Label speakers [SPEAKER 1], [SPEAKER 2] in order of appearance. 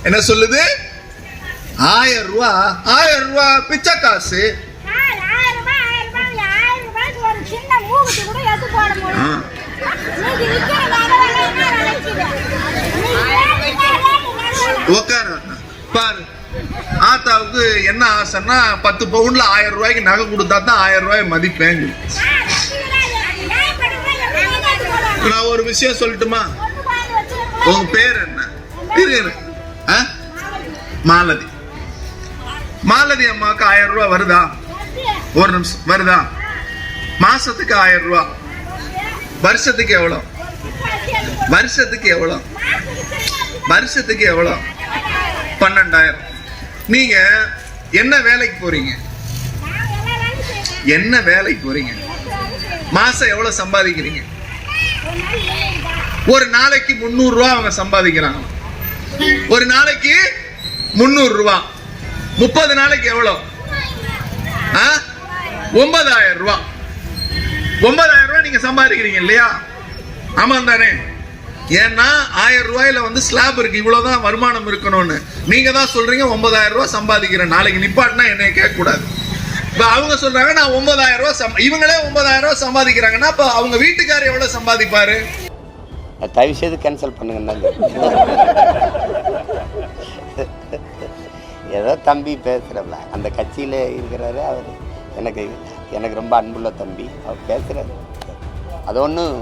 [SPEAKER 1] என்ன சொல்லுது? 1000 ரூபாய், 1000 ரூபாய் பிச்சை காசு. உட்கார பாரு. ஆத்தாவுக்கு என்ன ஆசைன்னா 10 பவுன்ல 1000 ரூபாய்க்கு நகை கொடுத்தா தான் 1000 ரூபாய் மதிப்பேன். நான் ஒரு விஷயம் சொல்லட்டுமா? உங்க பேர் என்ன? மாலதி. மாலதி அம்மாவுக்கு 1000 ரூபாய் வருதா? ஒரு நிமிஷம், வருதா? மாசத்துக்கு 1000 ரூபாய். வருஷத்துக்கு எவ்வளவு? வருஷத்துக்கு எவ்வளவு? வருஷத்துக்கு எவ்வளவு? 12,000. நீங்க என்ன வேலைக்கு போறீங்க? என்ன வேலைக்கு போறீங்க? மாசம் எவ்வளவு சம்பாதிக்கிறீங்க? ஒரு நாளைக்கு 300 ரூபாய் அவங்க சம்பாதிக்கிறாங்க. ஒரு நாளைக்கு 300 ரூபாய். 30 நாளைக்கு எவ்வளவு? 9,000 ரூபாய். 9,000 ரூபாய் நீங்க சம்பாதிக்கிறீங்க இல்லையா? ஆமா தானே? ஏன்னா 1000 ரூபாயில வந்து ஸ்லாப் இருக்கு, இவ்வளவுதான் வருமானம் இருக்கணும்னு. நீங்க தான் சொல்றீங்க 9,000 ரூபாய் சம்பாதிக்கிறேன். நாளைக்கு நிப்பாட்டினா என்னைய கேட்க கூடாது. இப்ப அவங்க சொல்றாங்க நான் 9,000 ரூபாய், இவங்களே 9,000 ரூபாய் சம்பாதிக்கிறாங்கன்னா அப்ப அவங்க வீட்டுக்காரர் எவ்வளவு சம்பாதிப்பாரு?
[SPEAKER 2] தயவு செய்து கேன்சல் பண்ணுங்க. ஏதோ தம்பி பேசுறல, அந்த கட்சியில இருக்கிறாரு அவர். எனக்கு ரொம்ப அன்புள்ள தம்பி, அவர் பேசுறாரு. அது ஒன்றும்